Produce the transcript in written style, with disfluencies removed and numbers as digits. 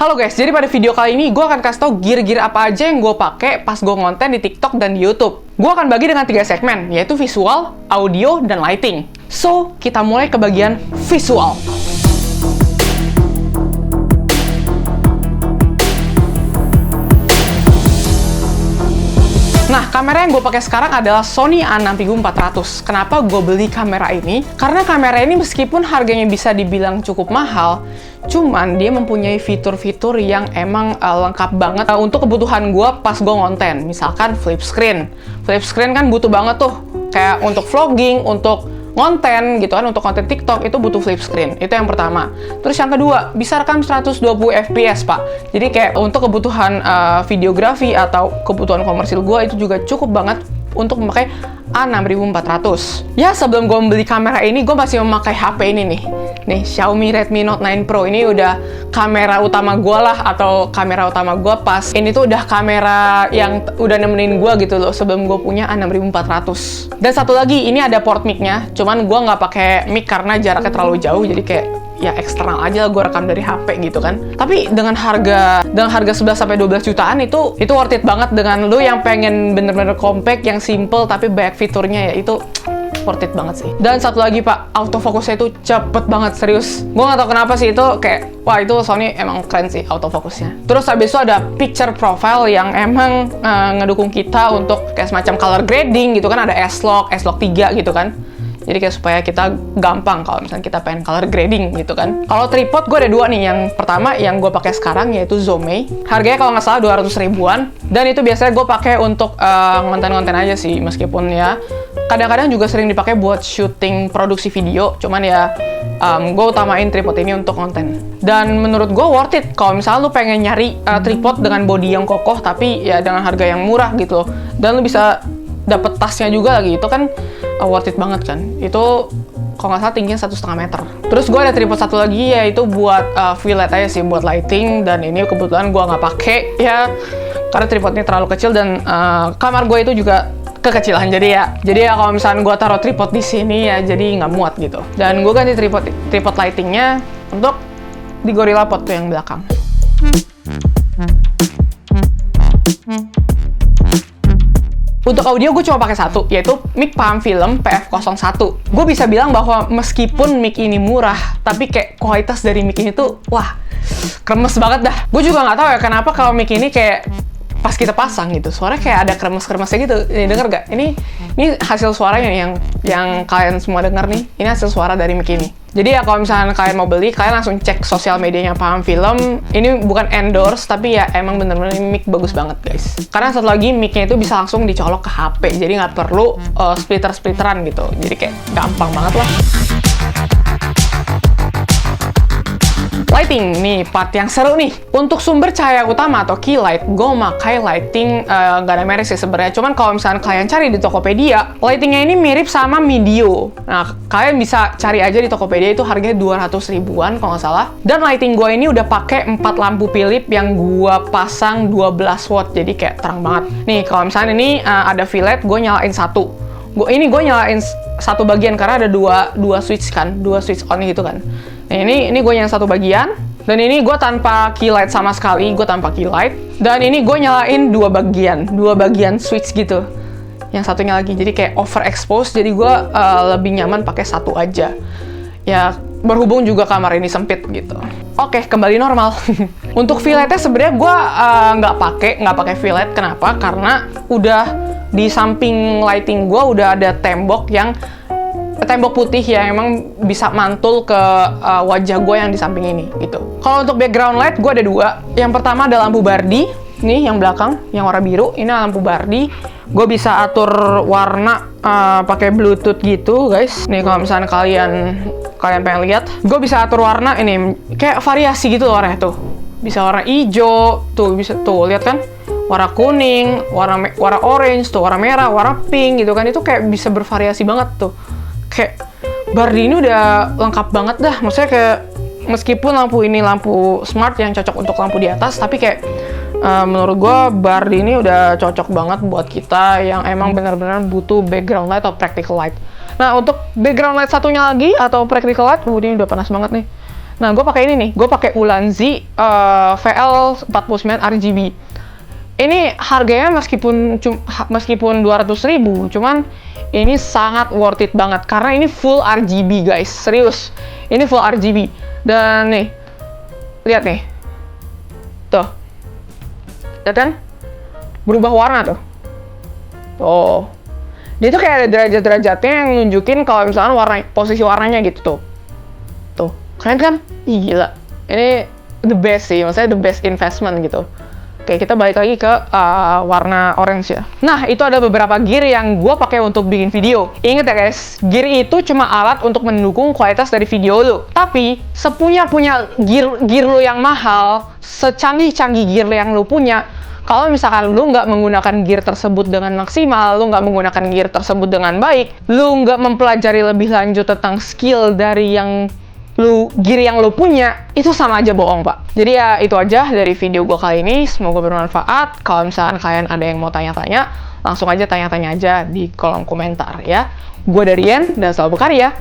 Halo guys, jadi pada video kali ini gue akan kasih tau gear-gear apa aja yang gue pakai pas gue ngonten di TikTok dan di YouTube. Gue akan bagi dengan 3 segmen, yaitu visual, audio, dan lighting. So, kita mulai ke bagian visual. Nah, kamera yang gue pakai sekarang adalah Sony A6400. Kenapa gue beli kamera ini? Karena kamera ini meskipun harganya bisa dibilang cukup mahal, cuman dia mempunyai fitur-fitur yang emang lengkap banget untuk kebutuhan gue pas gue ngonten. Misalkan flip screen. Flip screen kan butuh banget tuh. Kayak untuk vlogging, untuk konten gitu kan, untuk konten TikTok itu butuh flip screen. Itu yang pertama. Terus yang kedua, bisa rekam 120 fps, Pak. Jadi kayak untuk kebutuhan videografi atau kebutuhan komersil gue itu juga cukup banget untuk memakai A6400. Ya, sebelum gue membeli kamera ini, gue masih memakai HP ini nih. Nih, Xiaomi Redmi Note 9 Pro. Ini udah kamera utama gue lah, atau kamera utama gue pas. Ini tuh udah kamera yang udah nemenin gue gitu loh, sebelum gue punya A6400. Dan satu lagi, ini ada port mic-nya. Cuman gue nggak pakai mic karena jaraknya terlalu jauh, jadi kayak ya eksternal aja gue rekam dari HP gitu kan. Tapi dengan harga 11 sampai 12 jutaan itu worth it banget dengan lu yang pengen bener-bener compact, yang simple tapi banyak fiturnya, ya itu worth it banget sih. Dan satu lagi Pak, autofocusnya itu cepet banget, serius. Gue gak tau kenapa sih, itu kayak wah, itu Sony emang keren sih autofocusnya. Terus habis itu ada picture profile yang emang ngedukung kita untuk kayak semacam color grading gitu kan. Ada S-Log 3 gitu kan. Jadi kayak supaya kita gampang kalau misalnya kita pengen color grading gitu kan. Kalau tripod gue ada 2 nih. Yang pertama yang gue pakai sekarang yaitu Zomei. Harganya kalau nggak salah 200 ribuan. Dan itu biasanya gue pakai untuk konten-konten aja sih. Meskipun ya kadang-kadang juga sering dipakai buat syuting produksi video. Cuman ya gue utamain tripod ini untuk konten. Dan menurut gue worth it kalau misalnya lu pengen nyari tripod dengan body yang kokoh tapi ya dengan harga yang murah gitu loh. Dan lu bisa dapet tasnya juga lagi. Itu kan worth it banget kan. Itu kalau nggak salah tingginya 1,5 meter. Terus gue ada tripod satu lagi, yaitu buat fillet aja sih, buat lighting. Dan ini kebetulan gue nggak pakai ya karena tripodnya terlalu kecil dan kamar gue itu juga kekecilan. Jadi ya kalau misalnya gue taruh tripod di sini ya jadi nggak muat gitu. Dan gue ganti tripod lightingnya untuk di Gorilla Pod tuh yang belakang. Untuk audio gue cuma pakai satu, yaitu mic Palm Film PF01. Gue bisa bilang bahwa meskipun mic ini murah, tapi kayak kualitas dari mic ini tuh, wah, kremes banget dah. Gue juga nggak tahu ya kenapa kalau mic ini kayak pas kita pasang gitu, suaranya kayak ada kremes-kremesnya gitu. Ini denger gak? Ini hasil suaranya yang kalian semua denger nih. Ini hasil suara dari mic ini. Jadi ya kalau misalnya kalian mau beli, kalian langsung cek sosial medianya Palm Film. Ini bukan endorse, tapi ya emang bener-bener ini mic bagus banget guys. Karena satu lagi mic-nya itu bisa langsung dicolok ke HP, jadi nggak perlu splitter-splitteran gitu. Jadi kayak gampang banget lah. Lighting, nih part yang seru nih. Untuk sumber cahaya utama atau key light, gue memakai lighting nggak ada merek sih sebenarnya. Cuman kalau misalnya kalian cari di Tokopedia, lightingnya ini mirip sama Medio. Nah, kalian bisa cari aja di Tokopedia, itu harganya 200 ribuan kalau nggak salah. Dan lighting gue ini udah pakai 4 lampu Philips yang gue pasang 12 watt, jadi kayak terang banget. Nih, kalau misalnya ini ada fillet, gue nyalain satu. Gue nyalain satu bagian karena ada dua switch kan, 2 switch on gitu kan. Nah, ini gue yang satu bagian, dan ini gue tanpa key light sama sekali, gue tanpa key light. Dan ini gue nyalain 2 bagian switch gitu. Yang satunya lagi, jadi kayak overexpose, jadi gue lebih nyaman pakai satu aja. Ya, berhubung juga kamar ini sempit gitu. Oke, kembali normal. Untuk filletnya sebenarnya gue nggak pakai fillet. Kenapa? Karena udah di samping lighting gue udah ada tembok putih yang emang bisa mantul ke wajah gue yang di samping ini gitu. Kalau untuk background light gue ada 2. Yang pertama ada lampu Bardi, nih yang belakang, yang warna biru. Ini lampu Bardi. Gue bisa atur warna pakai Bluetooth gitu guys. Nih kalau misalnya kalian pengen lihat, gue bisa atur warna ini kayak variasi gitu loh warnanya tuh. Bisa warna hijau, tuh bisa tuh lihat kan? Warna kuning, warna orange, tuh warna merah, warna pink gitu kan. Itu kayak bisa bervariasi banget tuh. Kayak Bardi ini udah lengkap banget dah. Maksudnya kayak meskipun lampu ini lampu smart yang cocok untuk lampu di atas, tapi kayak menurut gue Bardi ini udah cocok banget buat kita yang emang benar-benar butuh background light atau practical light. Nah, untuk background light satunya lagi atau practical light, ini udah panas banget nih. Nah, gue pakai ini nih. Gue pakai Ulanzi VL49 RGB. Ini harganya meskipun 200.000, cuman ini sangat worth it banget karena ini full RGB guys, serius. Ini full RGB. Dan nih, lihat nih. Tuh. Lihat kan? Berubah warna tuh. Tuh. Dia tuh kayak ada derajat-derajatnya yang nunjukin kalau misalnya posisi warnanya gitu tuh. Tuh, keren kan? Ih, gila. Ini the best sih, maksudnya the best investment gitu. Oke, kita balik lagi ke warna orange ya. Nah, itu ada beberapa gear yang gue pakai untuk bikin video. Ingat ya guys, gear itu cuma alat untuk mendukung kualitas dari video lo. Tapi, sepunya-punya gear lo yang mahal, secanggih-canggih gear yang lo punya, kalau misalkan lu nggak menggunakan gear tersebut dengan maksimal, lu nggak menggunakan gear tersebut dengan baik, lu nggak mempelajari lebih lanjut tentang skill dari gear yang lu punya, itu sama aja bohong, Pak. Jadi ya itu aja dari video gue kali ini, semoga bermanfaat. Kalau misalkan kalian ada yang mau tanya-tanya, langsung aja tanya-tanya aja di kolom komentar ya. Gue Darian, dan selalu berkarya.